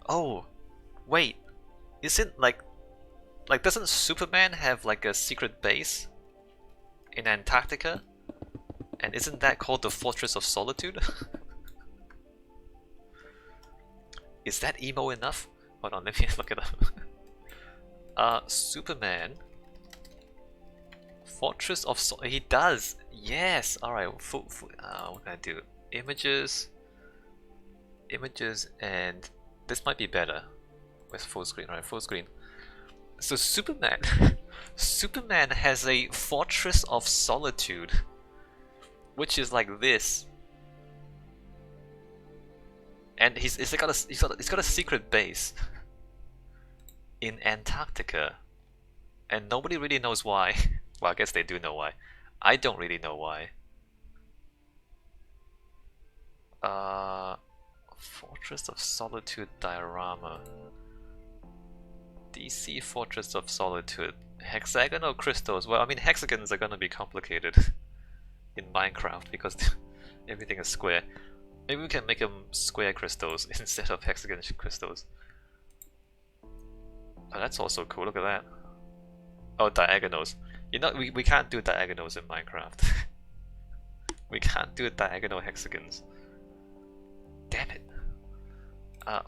Oh, wait. Isn't like doesn't Superman have like a secret base in Antarctica? And isn't that called the Fortress of Solitude? Is that emo enough? Hold on, let me look it up. Superman. Fortress of Sol. He does! Yes! Alright, what can I do? Images. Images, and this might be better with full screen. Alright, full screen. So Superman. Superman has a Fortress of Solitude, which is like this. And he's got a secret base in Antarctica, and nobody really knows why. Well, I guess they do know why. I don't really know why. Fortress of Solitude diorama. DC Fortress of Solitude. Hexagonal crystals. Well, I mean, hexagons are gonna be complicated in Minecraft because everything is square. Maybe we can make them square crystals instead of hexagon crystals. Oh, that's also cool. Look at that. Oh, diagonals. You know, we can't do diagonals in Minecraft. We can't do diagonal hexagons. Damn it.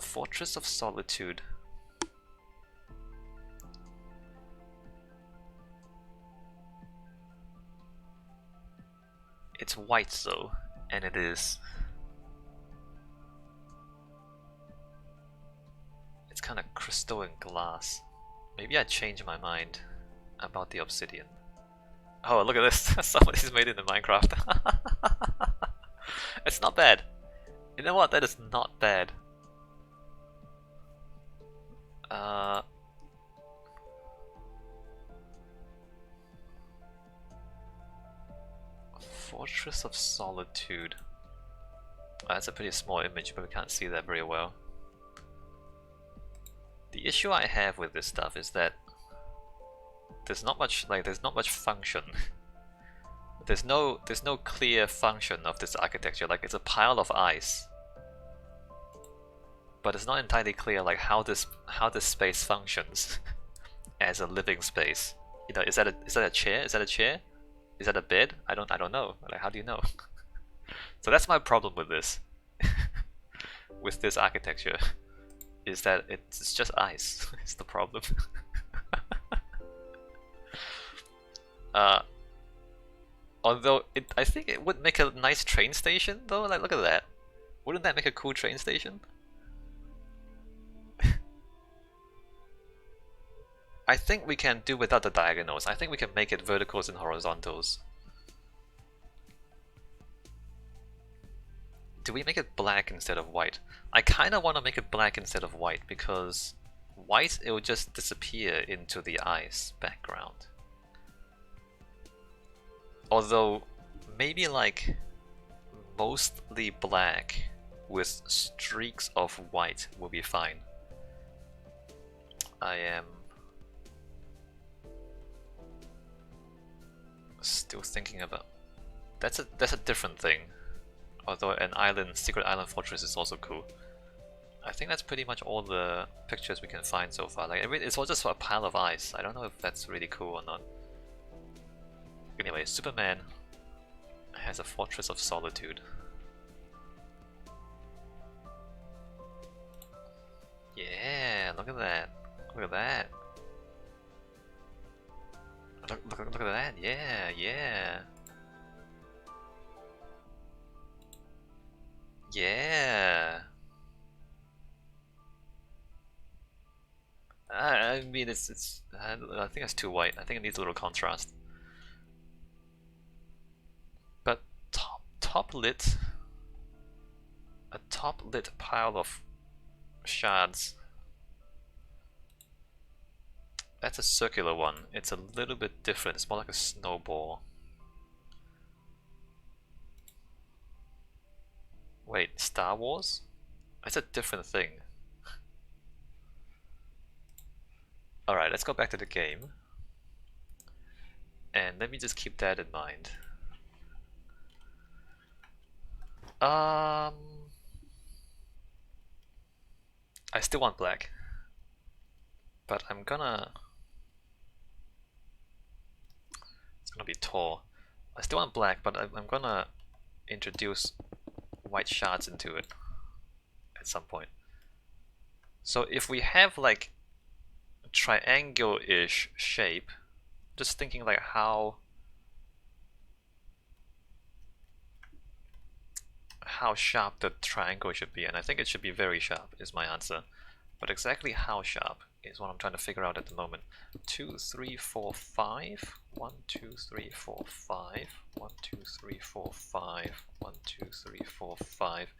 Fortress of Solitude. It's white though, and it is. It's kind of crystal and glass. Maybe I changed my mind about the obsidian. Oh, look at this! Somebody's made it in Minecraft. It's not bad. You know what? That is not bad. Fortress of Solitude. Oh, that's a pretty small image, but we can't see that very well. The issue I have with this stuff is that there's not much function. There's no clear function of this architecture. Like, it's a pile of ice, but it's not entirely clear like how this space functions as a living space. You know, is that a chair? Is that a chair? Is that a bed? I don't know. Like, how do you know? So that's my problem with this. With this architecture, is that it's just ice. It's the problem. Although I think it would make a nice train station though. Like, look at that. Wouldn't that make a cool train station? I think we can do without the diagonals. I think we can make it verticals and horizontals. Do we make it black instead of white? I kind of want to make it black instead of white because white, it will just disappear into the ice background. Although maybe like mostly black with streaks of white will be fine. I am still thinking about that's a different thing. Although an island, secret island fortress is also cool. I think that's pretty much all the pictures we can find so far. Like, it's all just a pile of ice. I don't know if that's really cool or not. Anyway, Superman has a Fortress of Solitude. Yeah, look at that. Look at that. Look at that. Yeah, yeah. Yeah. I mean, I think it's too white. I think it needs a little contrast. But top lit, a top lit pile of shards. That's a circular one. It's a little bit different. It's more like a snowball. Wait, Star Wars? It's a different thing. Alright, let's go back to the game. And let me just keep that in mind. I still want black, but I'm gonna... It's gonna be tall. I still want black, but I'm gonna introduce white shards into it at some point. So if we have like a triangle-ish shape, just thinking like how sharp the triangle should be, and I think it should be very sharp is my answer. But exactly how sharp is what I'm trying to figure out at the moment. 2, 3, 4, 5. 1, 2, 3, 4, 5. 1, 2, 3, 4, 5. 1, 2, 3, 4, 5.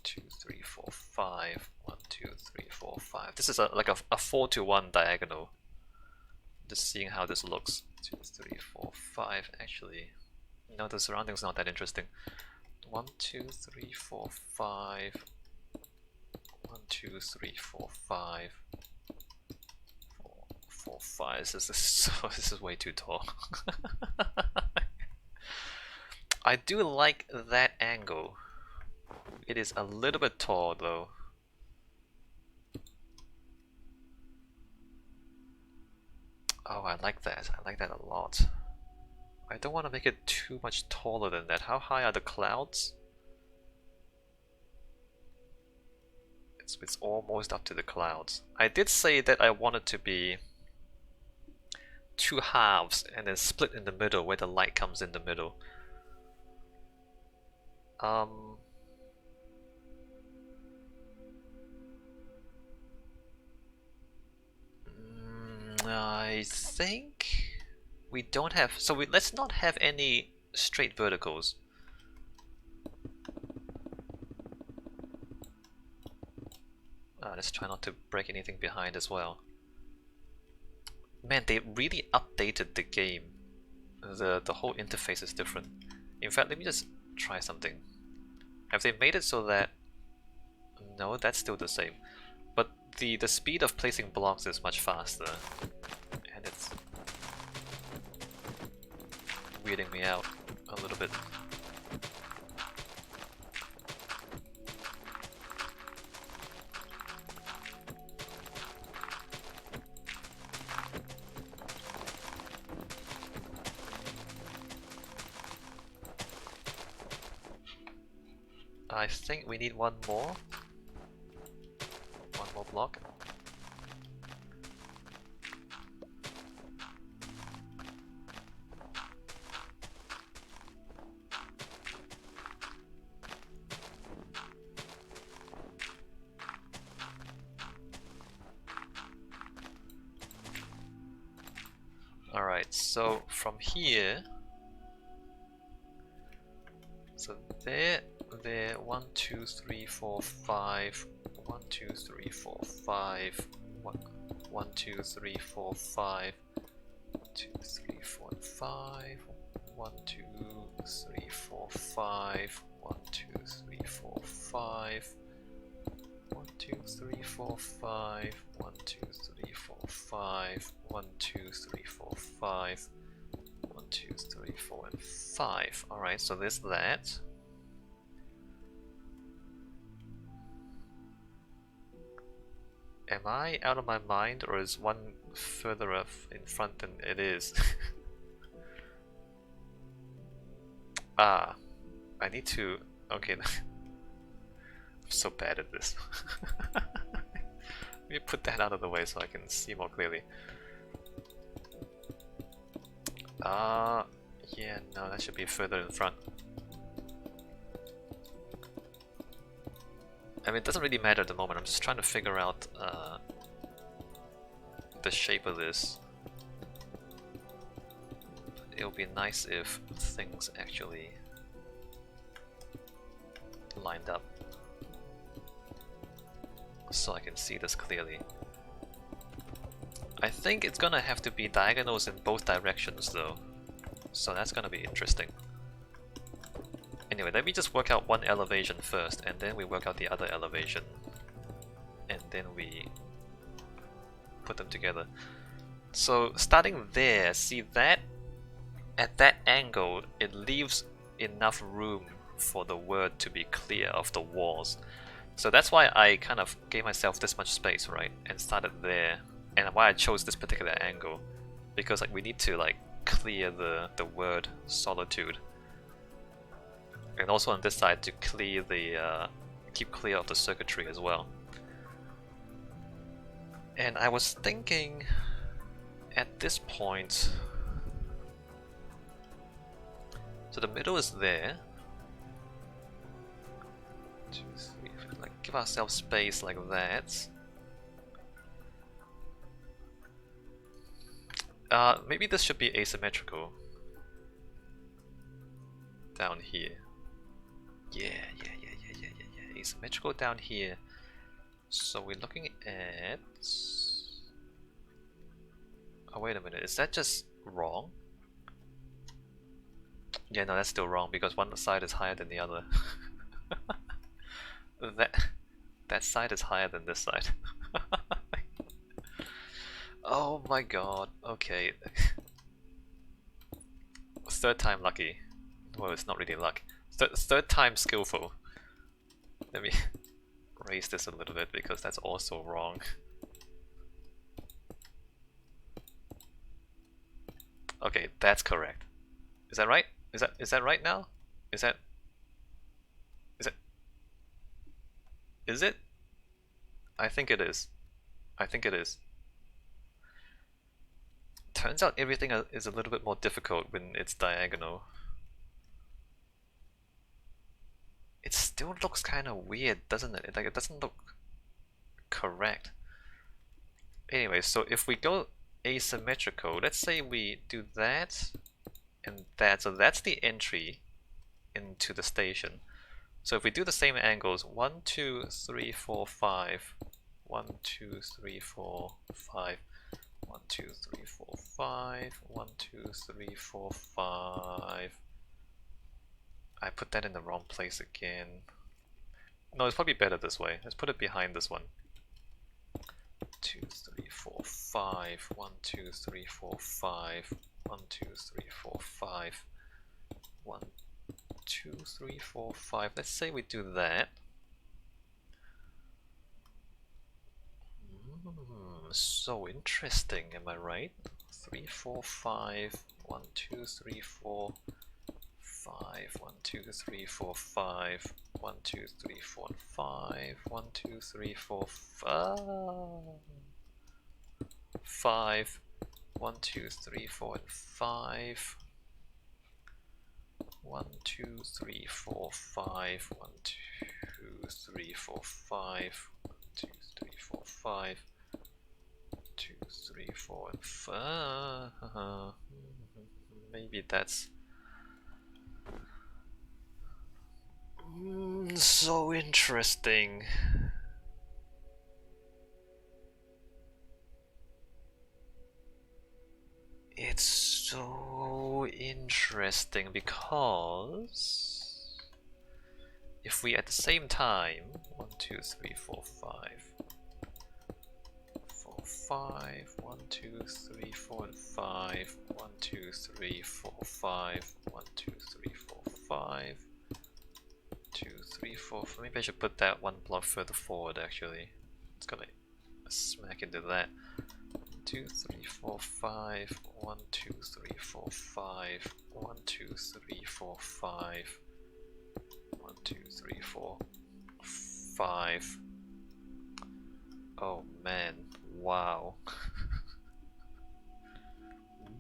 2, 3, 4, 5. 1, 2, 3, 4, 5. This is like a 4-to-1 diagonal. Just seeing how this looks. 2, 3, 4, 5. Actually, no, the surroundings not that interesting. 1, 2, 3, 4, 5. 1, 2, 3, 4, 5. 4, 5. This is way too tall. I do like that angle. It is a little bit tall though. Oh, I like that. I like that a lot. I don't want to make it too much taller than that. How high are the clouds? It's almost up to the clouds. I did say that I wanted to be two halves and then split in the middle where the light comes in the middle. I think we don't have, so let's not have any straight verticals. Let's try not to break anything behind as well. Man, they really updated the game. The whole interface is different. In fact, let me just try something. Have they made it so that... No, that's still the same. But the speed of placing blocks is much faster. And it's weirding me out a little bit. I think we need one more block. Alright, so from here, so there, 1, 2, 3, 4, 5, 1, 2, 3, 4, 5, 1, 2, 3, 4, 5, 2, 3, 4, 5, 1, 2, 3, 4, 5, 1, 2, 3, 4, 5, 1, 2, 3, 4, 5, 1, 2, 3, 4, 5, 1, 2, 3, 4, 5, 1, 2, 3, 4, and 5. Alright, so there's that. Am I out of my mind, or is one further up in front than it is? I need to... Okay, I'm so bad at this. Let me put that out of the way so I can see more clearly. Yeah, no, that should be further in front. I mean, it doesn't really matter at the moment, I'm just trying to figure out the shape of this. It would be nice if things actually lined up so I can see this clearly. I think it's gonna have to be diagonals in both directions though, so that's gonna be interesting. Anyway, let me just work out one elevation first, and then we work out the other elevation, and then we put them together. So starting there, see that at that angle it leaves enough room for the word to be clear of the walls. So that's why I kind of gave myself this much space, right? And started there. And why I chose this particular angle. Because like we need to like clear the word solitude. And also on this side to clear the keep clear of the circuitry as well. And I was thinking at this point, so the middle is there. 2, 3, like give ourselves space like that. Maybe this should be asymmetrical. Down here. Yeah. Asymmetrical down here. So we're looking at... Oh, wait a minute. Is that just wrong? Yeah, no, that's still wrong because one side is higher than the other. That side is higher than this side. Oh my god. Okay. Third time lucky. Well, it's not really luck. Third time skillful. Let me raise this a little bit because that's also wrong. Okay, that's correct. Is that right? Is that right now? Is it? Is it? I think it is. I think it is. Turns out everything is a little bit more difficult when it's diagonal. It still looks kind of weird, doesn't it? Like it doesn't look correct. Anyway, so if we go asymmetrical, let's say we do that and that, so that's the entry into the station. So if we do the same angles, 1, 2, 3, 4, 5, 1, 2, 3, 4, 5, 1, 2, 3, 4, 5, 1, 2, 3, 4, 5. I put that in the wrong place again. No, it's probably better this way. Let's put it behind this one. 2, 3, 4, 5, 1, 2, 3, 4, 5, 1, 2, 3, 4, 5, 1, 2, 3, 4, 5. Let's say we do that. So interesting, am I right? 3, 4, 5, 1, 2, 3, 4, 5, 1, 2, 3, 4, 5, 1, 2, 3, 4, 5, 1, 2, 3, 4, 5, 1, 2, 3, 4, and 5. 1, 2, 3, 4, 5, 1, 2, 3, 4, 5, 1, 2, 3, 4, 5, 2, 3, 4, and 5. Maybe that's so interesting. It's so interesting because if we at the same time 1, 2, 3, 4, 5, 4, 5, 1, 2, 3, 4, and 5, 1, 2, 3, 4, 5, 1, 2, 3, 4, 5, 2, 3, 4. Maybe I should put that one block further forward actually. It's gonna smack into that. 2, 3, 4, 5, 1, 2, 3, 4, 5, 1, 2, 3, 4, 5, 1, 2, 3, 4, 5. Oh man, wow.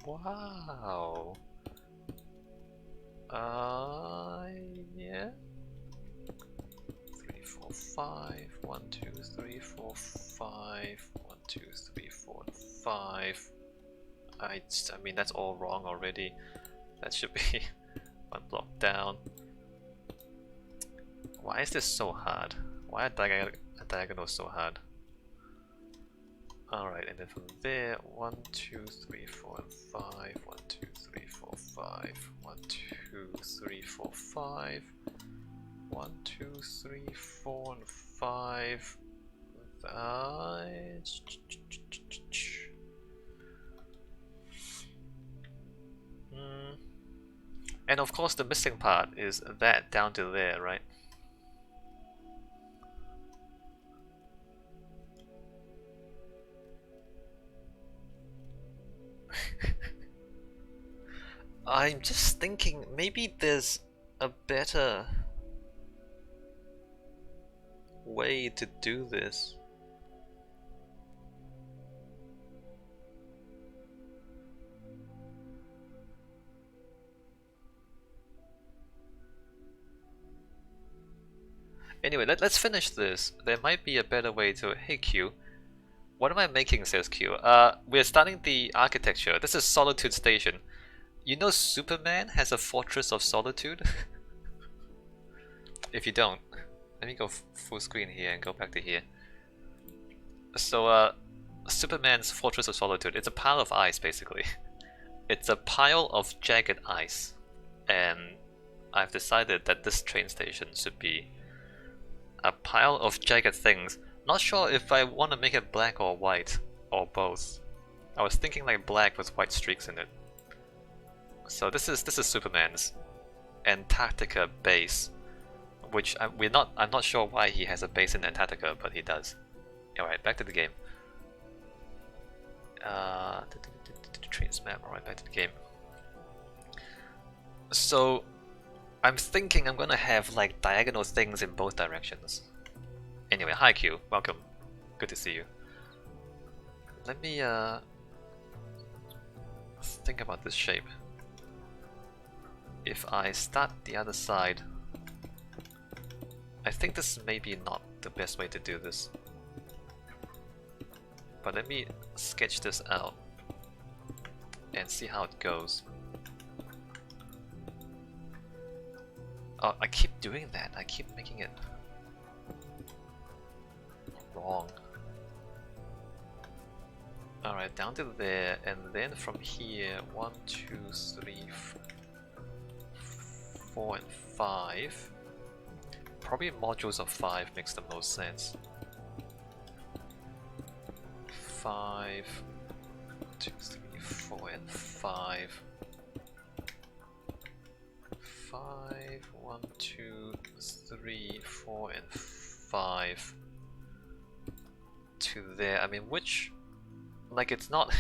Wow. Yeah. 3, 4, 5, 1, 2, 3, 4, 5, 1, 2, 3, 4, 5. I mean, that's all wrong already. That should be one block down. Why is this so hard? Why are diagonals so hard? Alright, and then from there, 1, 2, 3, 4, and 5. 1, 2, 3, 4, 5. 1, 2, 3, 4, 5. 1, 2, 3, 4, and 5. And of course the missing part is that down to there, right? I'm just thinking maybe there's a better way to do this. Anyway, let's finish this. There might be a better way to... Hey Q, what am I making, says Q? We're starting the architecture. This is Solitude Station. You know Superman has a Fortress of Solitude? If you don't, let me go full screen here and go back to here. So, Superman's Fortress of Solitude, it's a pile of ice, basically. It's a pile of jagged ice. And I've decided that this train station should be a pile of jagged things. Not sure if I want to make it black or white, or both. I was thinking like black with white streaks in it. So this is Superman's Antarctica base, which I'm not sure why he has a base in Antarctica, but he does. Alright, back to the game. Trains map, alright, back to the game. So I'm thinking I'm gonna have like diagonal things in both directions. Anyway, hi Q, welcome. Good to see you. Let me think about this shape. If I start the other side, I think this may be not the best way to do this. But let me sketch this out and see how it goes. Oh, I keep doing that. I keep making it wrong. Alright, down to there, and then from here, 1, 2, 3, 4, and 5. Probably modules of 5 makes the most sense. 5, 2, 3, 4, and 5. 5, 1, 2, 3, 4, and 5 to there. I mean, which, like, it's not.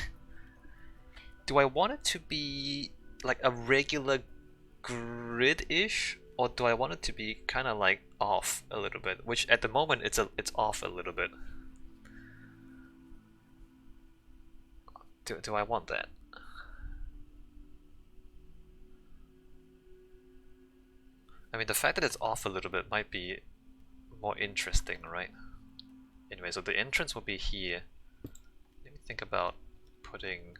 Do I want it to be like a regular grid-ish, or do I want it to be kind of like off a little bit? Which at the moment it's off a little bit. Do I want that? I mean, the fact that it's off a little bit might be more interesting, right? Anyway, so the entrance will be here. Let me think about putting...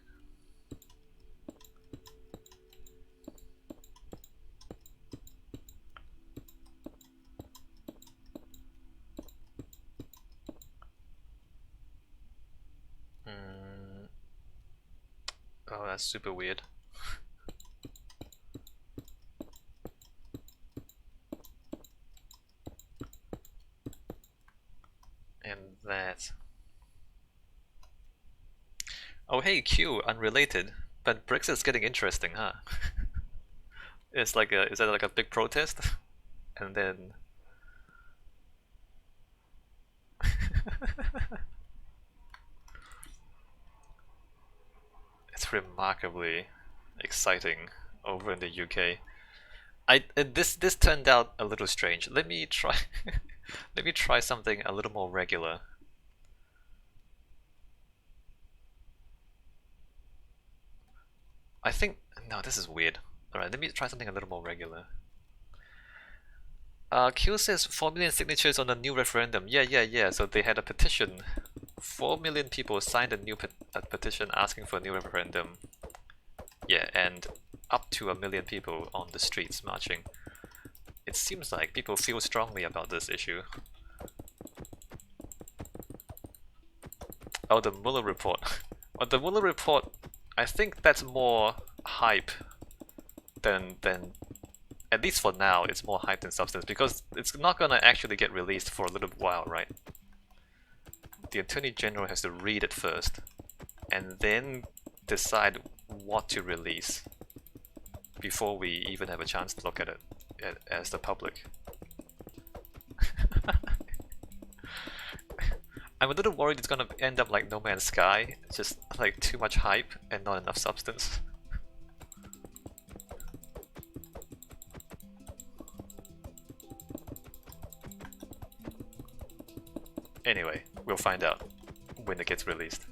Oh, that's super weird. And that. Oh hey Q, unrelated, but Brexit's getting interesting, huh? It's like is that like a big protest? And then it's remarkably exciting over in the UK. This turned out a little strange. Let me try let me try something a little more regular. I think no, this is weird. Alright, let me try something a little more regular. Q says 4 million signatures on a new referendum. Yeah. So they had a petition. 4 million people signed a new petition asking for a new referendum. Yeah, and up to 1 million people on the streets marching. It seems like people feel strongly about this issue. Oh, the Mueller report. Well, the Mueller report, I think that's more hype than at least for now, it's more hype than substance, because it's not gonna actually get released for a little while, right? The Attorney General has to read it first, and then decide what to release before we even have a chance to look at it as the public. I'm a little worried it's gonna end up like No Man's Sky, just like too much hype and not enough substance. Anyway, we'll find out when it gets released.